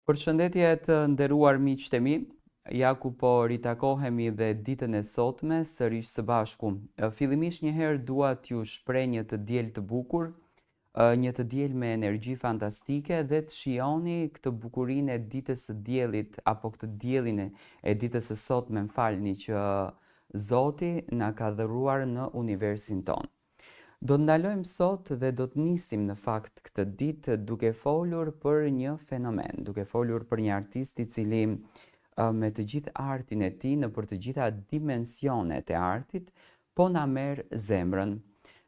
Përshëndetje të nderuar miq të mi, ja ku po ritakohemi dhe ditën e sotme sërish së bashku. Fillimisht njëherë dua t'ju shpreh një të diel të bukur, një të diel me energji fantastike dhe të shihoni këtë bukurinë e ditës së diellit apo këtë diellin e ditës së sotme, m'falni, që Zoti na ka dhëruar në universin tonë. Do të ndalojmë sot dhe do të nisim në fakt këtë ditë duke folur për një fenomen, duke folur për një artist i cili me të gjithë artin e tij në për të gjitha dimensionet e artit, po na merr zemrën.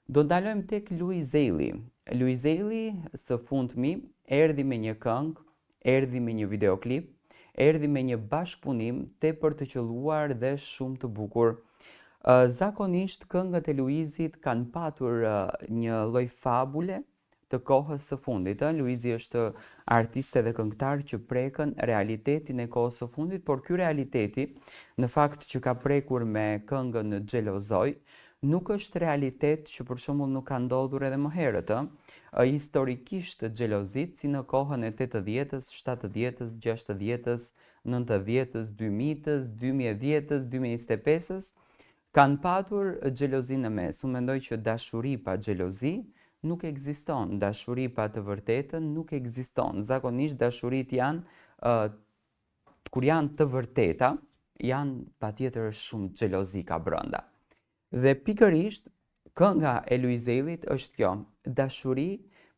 Do ndalojmë tek Louis Ailey. Louis Ailey së fundmi erdhi me një këngë, erdhi me një videoklip, erdhi me një bashkëpunim tepër të qelluar dhe shumë të bukur. Zakonisht këngët e Luizit kanë patur një lloj fabule të kohës së fundit. Luizi është artiste dhe këngëtar që prekën realitetin e kohës së fundit, por ky realiteti, në fakt që ka prekur me këngën Xhelozoj, nuk është realitet që për shembull nuk ka ndodhur edhe më herët. Historikisht xhelozit, si në kohën e 80-s, 70-s, 60-s, 90-s, 2000-s, 2010-s, 2025-s, kanë patur xhelozi në mes. Unë mendoj që dashuri pa xhelozi nuk ekziston, dashuri pa të vërtetën nuk ekziston. Zakonisht dashurit janë, kur janë të vërteta, janë patjetër shumë xhelozi ka brenda. Dhe pikërisht kënga e Louis Aileyt është kjo, dashuri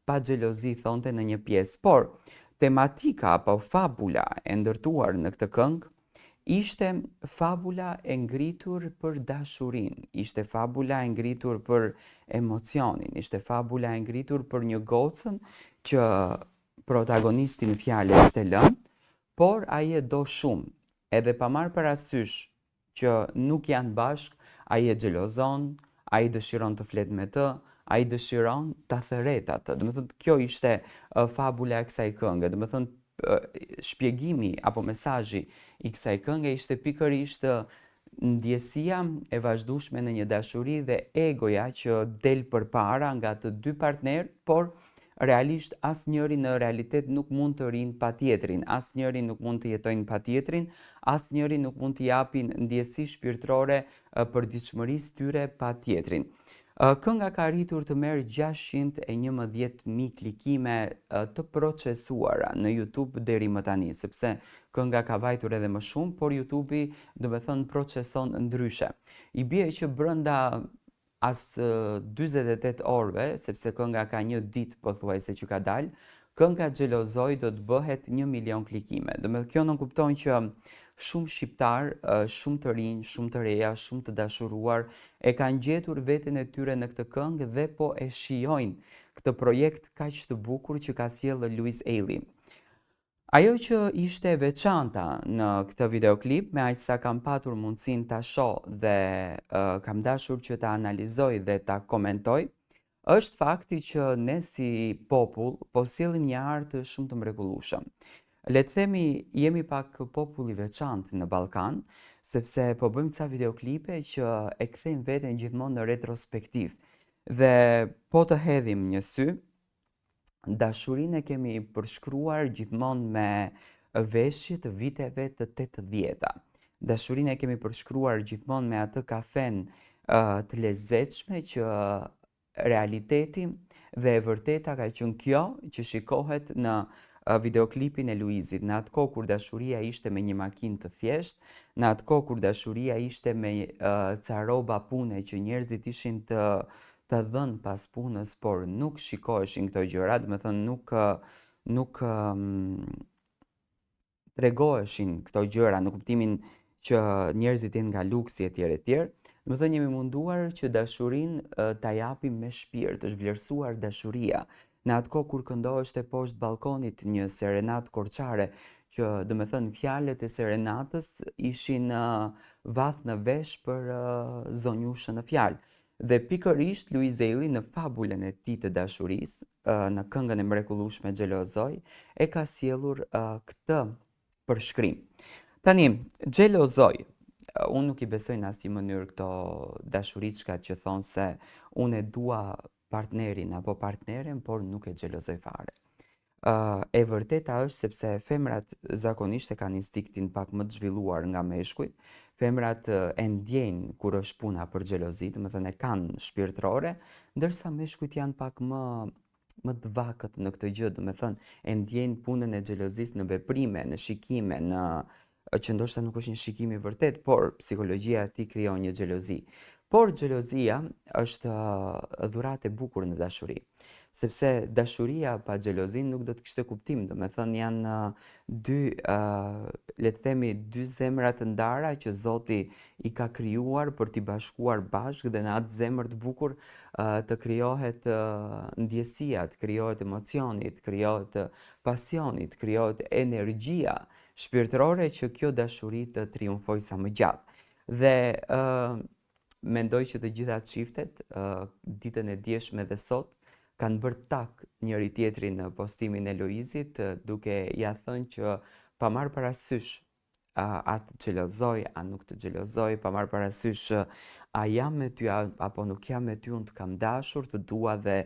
pa xhelozi, thonte në një pjesë. Por tematika apo fabula e ndërtuar në këtë këngë ishte fabula e ngritur për dashurin, ishte fabula e ngritur për emocionin, ishte fabula e ngritur për një gocën që protagonisti në fjalë ishte lënë, por ai e do shumë, edhe pa marrë parasysh që nuk janë bashk, ai e xhelozon, ai dëshiron të flet me të, ai dëshiron ta thërret atë. Domethënë kjo ishte fabula e kësaj këngë. Domethënë shpjegimi apo mesazhi i kësaj kënge ishte pikërisht ndjesia e vazhdueshme në një dashuri dhe egoja që del përpara nga të dy partnerët, por realisht asnjëri në realitet nuk mund të rinë pa tjetrin, asnjëri nuk mund të jetojnë pa tjetrin, asnjëri nuk mund të japin ndjesi shpirtërore për ditëshmërisë tyre pa tjetrin. Kënga ka arritur të merr 611.000 klikime të procesuara në YouTube deri më tani, sepse kënga ka vajtur edhe më shumë, por YouTube-i domethënë proceson ndryshe. I bie që brenda as 48 orëve, sepse kënga ka një ditë pothuajse që ka dalë, kënga Xhelozoj do të bëhet 1 milion klikime. Domethënë kjo nënkupton që shumë shqiptar, shumë të rinj, shumë të reja, shumë të dashuruar e kanë gjetur veten e tyre në këtë këngë dhe po e shijojnë këtë projekt kaq të bukur që ka sjellë Louis Ailey. Ajo që ishte e veçanta në këtë videoklip, me aq sa kam patur mundësinë ta shoh dhe kam dashur që ta analizoj dhe ta komentoj, është fakti që ne si popull po sjellim një art shumë të mrekullueshëm. Le të themi jemi pak popull i veçantë në Ballkan, sepse po bëjmë ca videoklipe që e kthejmë veten gjithmonë në retrospektiv. Dhe po të hedhim një sy, dashurinë e kemi përshkruar gjithmonë me veshje të viteve të 80-ta. Dashurinë e kemi përshkruar gjithmonë me atë kafen të lezetshme që realiteti dhe e vërteta ka qenë kjo që shikohet në videoklipin e Luizit, në atë kohë kur dashuria ishte me një makinë të thjeshtë, në atë kohë kur dashuria ishte me ca rroba pune që njerëzit ishin të dhënë pas punës, por nuk shikoheshin këto gjëra, domethënë nuk tregoheshin këto gjëra në kuptimin që njerëzit janë nga luksi etj etj. Domethënë jemi munduar që dashurinë ta japim me shpirt, është vlerësuar dashuria. Në atë kohë kur këndoheshte te poshtë balkonit një serenat korçare, që domethënë fjalët e serenatës ishin vath në vesh për zonjushën në fjalë. Dhe pikërisht Louis Ailey në fabulën e tij të dashurisë, në këngën e mrekullueshme Xhelozoj, e ka sjellur këtë përshkrim. Tani, Xhelozoj, unë nuk i besoj në asnjë mënyrë këto dashuriçkat që thonë se unë e dua partnerin apo partneren, por nuk e xhelozoj fare. E vërteta është sepse femrat zakonisht e kanë instiktin pak më të zhvilluar nga meshkujt. Femrat e ndjejnë kur është puna për xhelozi, domethënë e kanë shpirtërore, ndërsa meshkujt janë pak më të vakët në këtë gjë, domethënë e ndjejnë punën e xhelozisë në veprime, në shikime, në që ndoshta nuk është një shikim i vërtet, por psikologjia e tij krijon një xhelozi. Por xhelozia është dhuratë e bukur në dashuri, sepse dashuria pa xhelozin nuk do të kishte kuptim, domethënë janë dy, le të themi, dy zemra të ndara që Zoti i ka krijuar për t'i bashkuar bashkë dhe në atë zemër të bukur të krijohet ndjesia, të krijohet emocioni, të krijohet pasioni, të krijohet energjia shpirtërore që kjo dashuri të triumfojë sa më gjatë. Dhe mendoj që të gjitha çiftet ditën e dieshme dhe sot kanë bërë tak njëri tjetrin në postimin e Luizit, duke ja thënë që pa marrë parasysh a të xhelozoj, a nuk të xhelozoj, pa marrë parasysh a jam me ty apo nuk jam me ty, unë të kam dashur, të dua dhe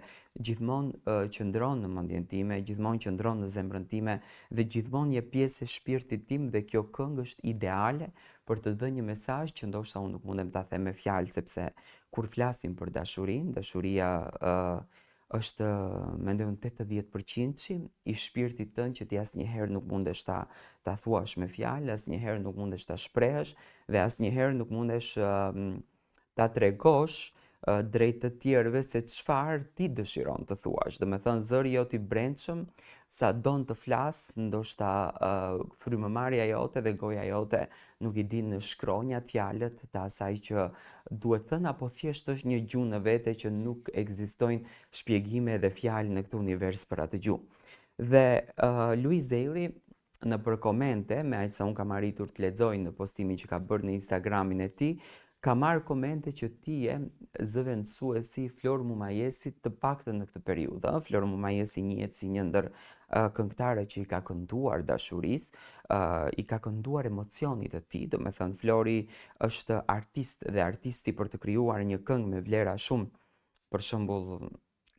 gjithmonë qëndron në mendjen time, gjithmonë qëndron në zemrën time dhe gjithmonë je pjesë e shpirtit tim dhe kjo këngë është ideale për të dhënë një mesazh që ndoshta unë nuk mundem ta them me fjalë sepse kur flasim për dashurinë, dashuria është mendoj unë 80% i shpirtit tënd që ti asnjëherë nuk mundesh ta thuash me fjalë, asnjëherë nuk mundesh ta shprehësh dhe asnjëherë nuk mundesh ta tregosh drejt të tjerëve se çfarë ti dëshiron të thuash. Domethënë zëri jot i brendshëm sa don të flas, ndoshta frymëmarrja jote dhe goja jote nuk i din në shkronjat fjalët të asaj që duhet thënë apo thjesht është një gjuhë në vete që nuk ekzistojnë shpjegime dhe fjalë në këtë univers për atë gjuhë. Dhe Luiz Zelli në për komente, me aq sa unë kam arritur të lexoj në postimin që ka bërë në Instagramin e tij, ka marrë komente që ti je zëvendësuesi Flor Mumajesit të paktën në këtë periudhë. Flor Mumajesi njihet si një ndër këngëtarët që i ka kënduar dashurisë, i ka kënduar emocionit të tij. Domethënë Flori është artist dhe artisti për të krijuar një këngë me vlera shumë, për shembull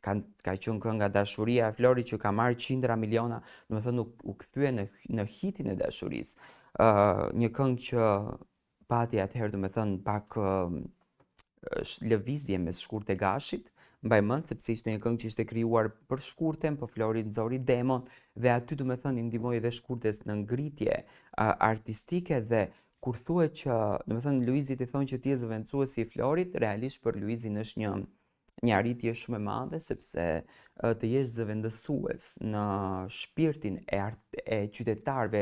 ka qenë kënga Dashuria e Florit që ka marrë qindra miliona, domethënë u kthye në hitin e dashurisë. Një këngë që pati atëherë domethënë pak lëvizje mes Shkurt e Gashit, mbaj mend sepse ishte një këngë që ishte krijuar për Shkurtën, po Flori nxori demon dhe aty domethënë i ndihmoi edhe Shkurtës në ngritje artistike dhe kur thuhet që domethënë Luizit i thonë që ti je zëvendësuesi i Florit, realisht për Luizin është një arritje shumë e madhe sepse të jesh zëvendësues në shpirtin e qytetarëve,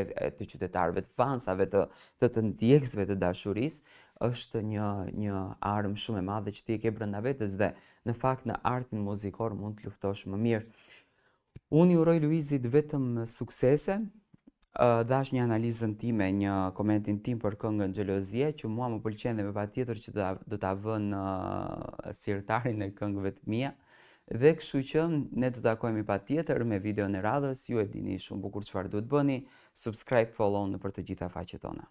të fansave, të ndjekësve të dashurisë, është një armë shumë e madhe që ti e ke brenda vetes dhe në fakt në artin muzikor mund të luftosh më mirë. Unë i uroj Luizit vetëm suksese. Dash një analizën time, një komentin tim për këngën Xhelozie, që mua më pëlqen dhe me patjetër që do ta vënë sirtarin e këngëve të mia. Dhe kështu që ne do takohemi patjetër me videon e radhës, ju e dini shumë bukur çfarë duhet bëni, subscribe, follow në për të gjitha faqet tona.